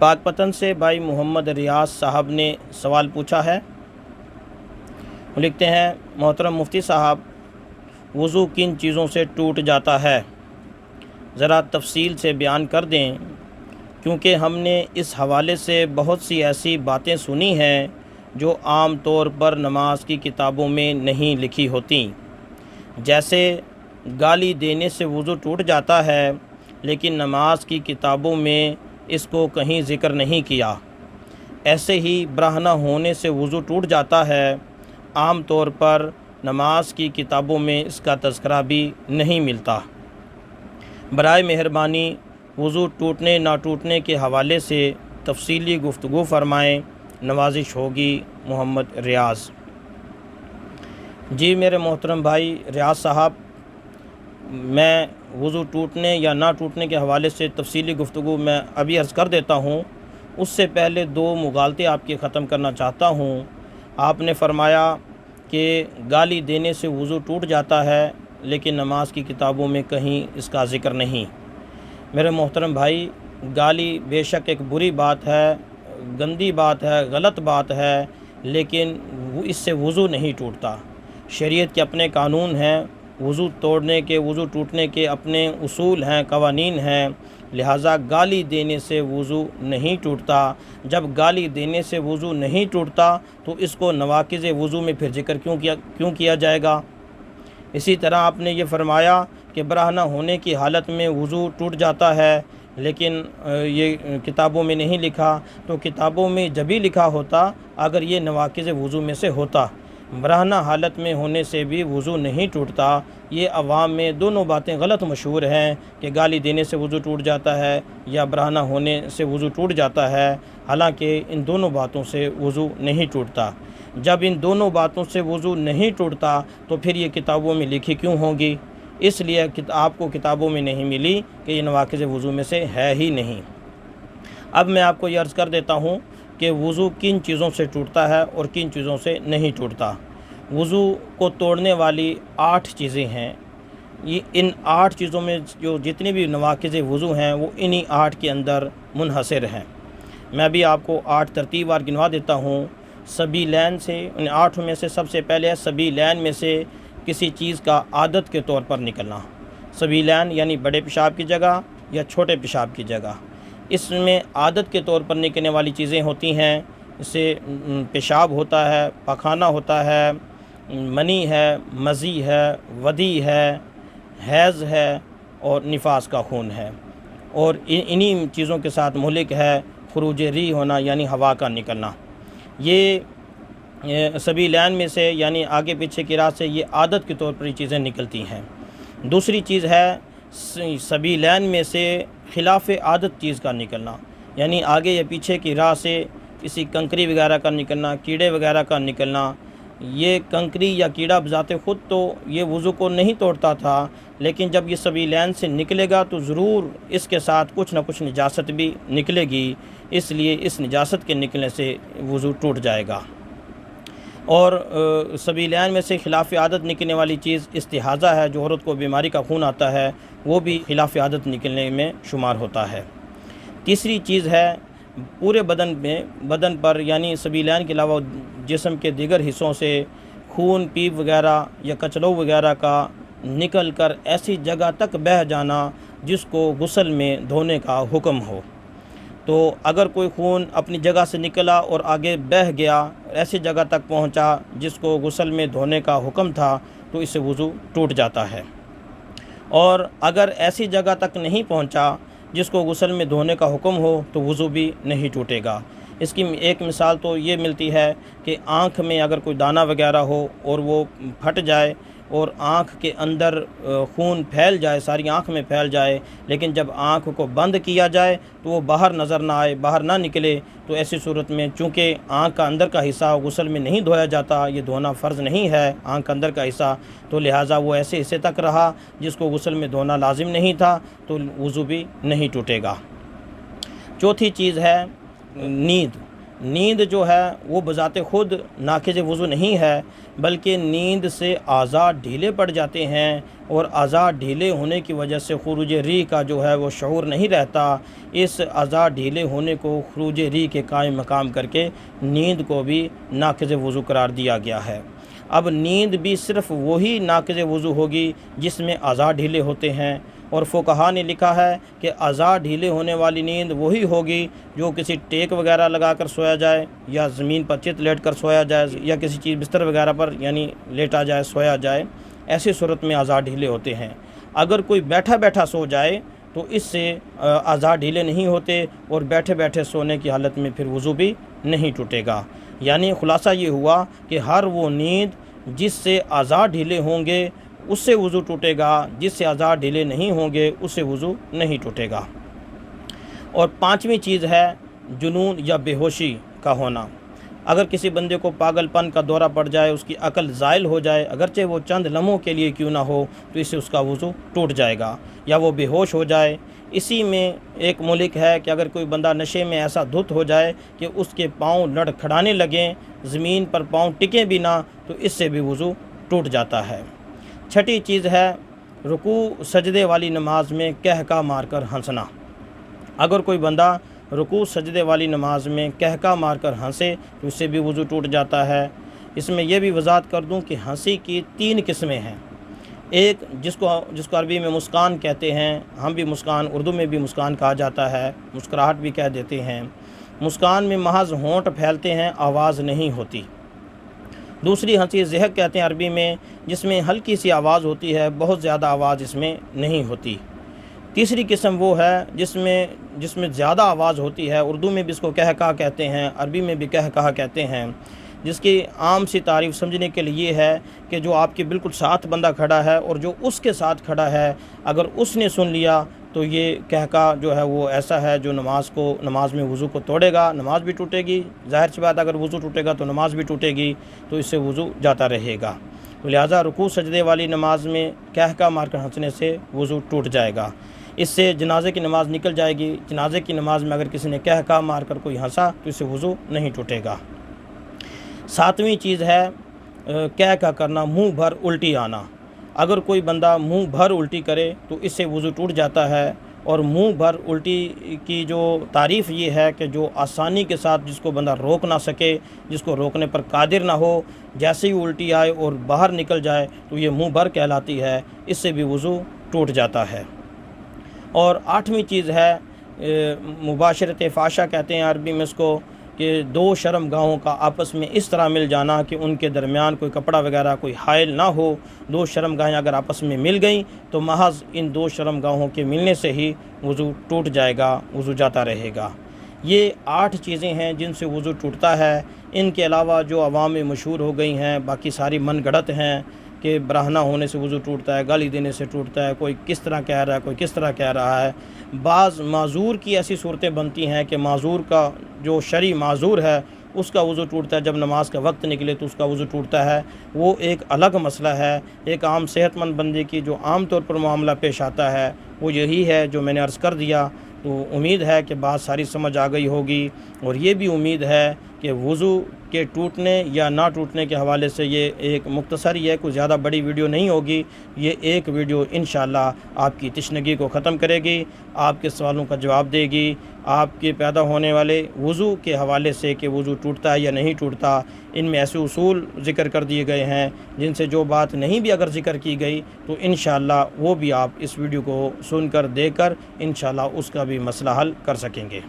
پاک پتن سے بھائی محمد ریاض صاحب نے سوال پوچھا ہے۔ وہ لکھتے ہیں، محترم مفتی صاحب، وضو کن چیزوں سے ٹوٹ جاتا ہے؟ ذرا تفصیل سے بیان کر دیں، کیونکہ ہم نے اس حوالے سے بہت سی ایسی باتیں سنی ہیں جو عام طور پر نماز کی کتابوں میں نہیں لکھی ہوتیں، جیسے گالی دینے سے وضو ٹوٹ جاتا ہے لیکن نماز کی کتابوں میں اس کو کہیں ذکر نہیں کیا۔ ایسے ہی برہنہ ہونے سے وضو ٹوٹ جاتا ہے، عام طور پر نماز کی کتابوں میں اس کا تذکرہ بھی نہیں ملتا۔ برائے مہربانی وضو ٹوٹنے نہ ٹوٹنے کے حوالے سے تفصیلی گفتگو فرمائیں، نوازش ہوگی۔ محمد ریاض۔ جی میرے محترم بھائی ریاض صاحب، میں وضو ٹوٹنے یا نہ ٹوٹنے کے حوالے سے تفصیلی گفتگو میں ابھی عرض کر دیتا ہوں۔ اس سے پہلے دو مغالطے آپ کے ختم کرنا چاہتا ہوں۔ آپ نے فرمایا کہ گالی دینے سے وضو ٹوٹ جاتا ہے لیکن نماز کی کتابوں میں کہیں اس کا ذکر نہیں۔ میرے محترم بھائی، گالی بے شک ایک بری بات ہے، گندی بات ہے، غلط بات ہے، لیکن اس سے وضو نہیں ٹوٹتا۔ شریعت کے اپنے قانون ہیں، وضو توڑنے کے، وضو ٹوٹنے کے اپنے اصول ہیں، قوانین ہیں، لہٰذا گالی دینے سے وضو نہیں ٹوٹتا۔ جب گالی دینے سے وضو نہیں ٹوٹتا تو اس کو نواقض وضو میں پھر ذکر کیوں کیا جائے گا؟ اسی طرح آپ نے یہ فرمایا کہ برہنہ ہونے کی حالت میں وضو ٹوٹ جاتا ہے لیکن یہ کتابوں میں نہیں لکھا، تو کتابوں میں جبھی لکھا ہوتا اگر یہ نواقض وضو میں سے ہوتا۔ برہنہ حالت میں ہونے سے بھی وضو نہیں ٹوٹتا۔ یہ عوام میں دونوں باتیں غلط مشہور ہیں کہ گالی دینے سے وضو ٹوٹ جاتا ہے یا برہنہ ہونے سے وضو ٹوٹ جاتا ہے، حالانکہ ان دونوں باتوں سے وضو نہیں ٹوٹتا۔ جب ان دونوں باتوں سے وضو نہیں ٹوٹتا تو پھر یہ کتابوں میں لکھی کیوں ہوگی؟ اس لیے آپ کو کتابوں میں نہیں ملی کہ یہ نواقض وضو میں سے ہے ہی نہیں۔ اب میں آپ کو یہ عرض کر دیتا ہوں کہ وضو کن چیزوں سے ٹوٹتا ہے اور کن چیزوں سے نہیں ٹوٹتا۔ وضو کو توڑنے والی 8 چیزیں ہیں۔ ان 8 چیزوں میں جو جتنی بھی نواقض وضو ہیں وہ انہی 8 کے اندر منحصر ہیں۔ میں بھی آپ کو 8 ترتیب وار گنوا دیتا ہوں۔ سبیلین سے، ان 8 میں سے سب سے پہلے ہے سبیلین میں سے کسی چیز کا عادت کے طور پر نکلنا۔ سبیلین یعنی بڑے پیشاب کی جگہ یا چھوٹے پیشاب کی جگہ، اس میں عادت کے طور پر نکلنے والی چیزیں ہوتی ہیں۔ اس سے پیشاب ہوتا ہے، پاخانہ ہوتا ہے، منی ہے، مزی ہے، ودی ہے، حیض ہے اور نفاس کا خون ہے، اور انہی چیزوں کے ساتھ مہلک ہے خروج ری ہونا یعنی ہوا کا نکلنا۔ یہ سبیلین میں سے یعنی آگے پیچھے کی راہ سے یہ عادت کے طور پر یہ چیزیں نکلتی ہیں۔ دوسری چیز ہے سبیلین میں سے خلاف عادت چیز کا نکلنا، یعنی آگے یا پیچھے کی راہ سے کسی کنکری وغیرہ کا نکلنا، کیڑے وغیرہ کا نکلنا۔ یہ کنکری یا کیڑا بذات خود تو یہ وضو کو نہیں توڑتا تھا، لیکن جب یہ سبیلین سے نکلے گا تو ضرور اس کے ساتھ کچھ نہ کچھ نجاست بھی نکلے گی، اس لیے اس نجاست کے نکلنے سے وضو ٹوٹ جائے گا۔ اور سبیلین میں سے خلاف عادت نکلنے والی چیز استحاضہ ہے، جو عورت کو بیماری کا خون آتا ہے وہ بھی خلاف عادت نکلنے میں شمار ہوتا ہے۔ تیسری چیز ہے پورے بدن پر یعنی سبیلین کے علاوہ جسم کے دیگر حصوں سے خون پیپ وغیرہ یا کچلو وغیرہ کا نکل کر ایسی جگہ تک بہہ جانا جس کو غسل میں دھونے کا حکم ہو۔ تو اگر کوئی خون اپنی جگہ سے نکلا اور آگے بہہ گیا، ایسی جگہ تک پہنچا جس کو غسل میں دھونے کا حکم تھا، تو اس سے وضو ٹوٹ جاتا ہے۔ اور اگر ایسی جگہ تک نہیں پہنچا جس کو غسل میں دھونے کا حکم ہو تو وضو بھی نہیں ٹوٹے گا۔ اس کی ایک مثال تو یہ ملتی ہے کہ آنکھ میں اگر کوئی دانہ وغیرہ ہو اور وہ پھٹ جائے اور آنکھ کے اندر خون پھیل جائے، ساری آنکھ میں پھیل جائے، لیکن جب آنکھ کو بند کیا جائے تو وہ باہر نظر نہ آئے، باہر نہ نکلے، تو ایسی صورت میں چونکہ آنکھ کا اندر کا حصہ غسل میں نہیں دھویا جاتا، یہ دھونا فرض نہیں ہے آنکھ کا اندر کا حصہ، تو لہٰذا وہ ایسے حصے تک رہا جس کو غسل میں دھونا لازم نہیں تھا، تو وضو بھی نہیں ٹوٹے گا۔ چوتھی چیز ہے نیند۔ نیند جو ہے وہ بذات خود ناقض وضو نہیں ہے، بلکہ نیند سے اعضاء ڈھیلے پڑ جاتے ہیں، اور اعضاء ڈھیلے ہونے کی وجہ سے خروج ریح کا جو ہے وہ شعور نہیں رہتا۔ اس اعضاء ڈھیلے ہونے کو خروج ریح کے قائم مقام کر کے نیند کو بھی ناقض وضو قرار دیا گیا ہے۔ اب نیند بھی صرف وہی ناقض وضو ہوگی جس میں اعضاء ڈھیلے ہوتے ہیں، اور فقہا نے لکھا ہے کہ اعضاء ڈھیلے ہونے والی نیند وہی ہوگی جو کسی ٹیک وغیرہ لگا کر سویا جائے، یا زمین پر چت لیٹ کر سویا جائے، یا کسی چیز بستر وغیرہ پر یعنی لیٹا جائے، سویا جائے، ایسی صورت میں اعضاء ڈھیلے ہوتے ہیں۔ اگر کوئی بیٹھا بیٹھا سو جائے تو اس سے اعضاء ڈھیلے نہیں ہوتے، اور بیٹھے بیٹھے سونے کی حالت میں پھر وضو بھی نہیں ٹوٹے گا۔ یعنی خلاصہ یہ ہوا کہ ہر وہ نیند جس سے اعضاء ڈھیلے ہوں گے اس سے وضو ٹوٹے گا، جس سے اعضاء ڈھیلے نہیں ہوں گے اس سے وضو نہیں ٹوٹے گا۔ اور پانچویں چیز ہے جنون یا بے ہوشی کا ہونا۔ اگر کسی بندے کو پاگل پن کا دورہ پڑ جائے، اس کی عقل زائل ہو جائے، اگرچہ وہ چند لمحوں کے لیے کیوں نہ ہو، تو اس سے اس کا وضو ٹوٹ جائے گا، یا وہ بے ہوش ہو جائے۔ اسی میں ایک ملک ہے کہ اگر کوئی بندہ نشے میں ایسا دھت ہو جائے کہ اس کے پاؤں لڑکھڑانے لگیں، زمین پر پاؤں ٹکیں بھی نہ، تو اس سے بھی وضو ٹوٹ جاتا ہے۔ چھٹی چیز ہے رکوع سجدے والی نماز میں کہکا مار کر ہنسنا۔ اگر کوئی بندہ رکوع سجدے والی نماز میں کہکا مار کر ہنسے تو اس سے بھی وضو ٹوٹ جاتا ہے۔ اس میں یہ بھی وضاحت کر دوں کہ ہنسی کی 3 قسمیں ہیں۔ ایک جس کو عربی میں مسکان کہتے ہیں، ہم بھی مسکان، اردو میں بھی مسکان کہا جاتا ہے، مسکراہٹ بھی کہہ دیتے ہیں۔ مسکان میں محض ہونٹ پھیلتے ہیں، آواز نہیں ہوتی۔ دوسری ہنسی ضحک کہتے ہیں عربی میں، جس میں ہلکی سی آواز ہوتی ہے، بہت زیادہ آواز اس میں نہیں ہوتی۔ تیسری قسم وہ ہے جس میں زیادہ آواز ہوتی ہے، اردو میں بھی اس کو کہکا کہتے ہیں، عربی میں بھی کہکا کہتے ہیں، جس کی عام سی تعریف سمجھنے کے لیے یہ ہے کہ جو آپ کے بالکل ساتھ بندہ کھڑا ہے اور جو اس کے ساتھ کھڑا ہے، اگر اس نے سن لیا تو یہ کہکا جو ہے وہ ایسا ہے جو نماز میں وضو کو توڑے گا، نماز بھی ٹوٹے گی۔ ظاہر سی بات اگر وضو ٹوٹے گا تو نماز بھی ٹوٹے گی، تو اس سے وضو جاتا رہے گا۔ لہٰذا رکوع سجدے والی نماز میں کہکا مار کر ہنسنے سے وضو ٹوٹ جائے گا۔ اس سے جنازے کی نماز نکل جائے گی۔ جنازے کی نماز میں اگر کسی نے کہکا مار کر کوئی ہنسا تو اس سے وضو نہیں ٹوٹے گا۔ 7ویں چیز ہے کہکا کرنا، منہ بھر الٹی آنا۔ اگر کوئی بندہ منہ بھر الٹی کرے تو اس سے وضو ٹوٹ جاتا ہے۔ اور منہ بھر الٹی کی جو تعریف یہ ہے کہ جو آسانی کے ساتھ جس کو بندہ روک نہ سکے، جس کو روکنے پر قادر نہ ہو، جیسے ہی الٹی آئے اور باہر نکل جائے تو یہ منہ بھر کہلاتی ہے، اس سے بھی وضو ٹوٹ جاتا ہے۔ اور 8ویں چیز ہے مباشرت فحشہ کہتے ہیں عربی میں اس کو، کہ 2 شرم گاہوں کا آپس میں اس طرح مل جانا کہ ان کے درمیان کوئی کپڑا وغیرہ کوئی حائل نہ ہو۔ 2 شرم گاہیں اگر آپس میں مل گئیں تو محض ان 2 شرم گاہوں کے ملنے سے ہی وضو ٹوٹ جائے گا، وضو جاتا رہے گا۔ یہ 8 چیزیں ہیں جن سے وضو ٹوٹتا ہے۔ ان کے علاوہ جو عوام میں مشہور ہو گئی ہیں باقی ساری من گھڑت ہیں کہ براہنہ ہونے سے وضو ٹوٹتا ہے، گالی دینے سے ٹوٹتا ہے، کوئی کس طرح کہہ رہا ہے، کوئی کس طرح کہہ رہا ہے۔ بعض معذور کی ایسی صورتیں بنتی ہیں کہ معذور کا جو شرعی معذور ہے اس کا وضو ٹوٹتا ہے، جب نماز کا وقت نکلے تو اس کا وضو ٹوٹتا ہے، وہ ایک الگ مسئلہ ہے۔ ایک عام صحت مند بندے کی جو عام طور پر معاملہ پیش آتا ہے وہ یہی ہے جو میں نے عرض کر دیا۔ تو امید ہے کہ بات ساری سمجھ آ گئی ہوگی، اور یہ بھی امید ہے کہ وضو کے ٹوٹنے یا نہ ٹوٹنے کے حوالے سے یہ ایک مختصر ہی ہے، کوئی زیادہ بڑی ویڈیو نہیں ہوگی۔ یہ ایک ویڈیو انشاءاللہ آپ کی تشنگی کو ختم کرے گی، آپ کے سوالوں کا جواب دے گی، آپ کے پیدا ہونے والے وضو کے حوالے سے کہ وضو ٹوٹتا ہے یا نہیں ٹوٹتا۔ ان میں ایسے اصول ذکر کر دیے گئے ہیں جن سے جو بات نہیں بھی اگر ذکر کی گئی تو انشاءاللہ وہ بھی آپ اس ویڈیو کو سن کر دیکھ کر انشاءاللہ اس کا بھی مسئلہ حل کر سکیں گے۔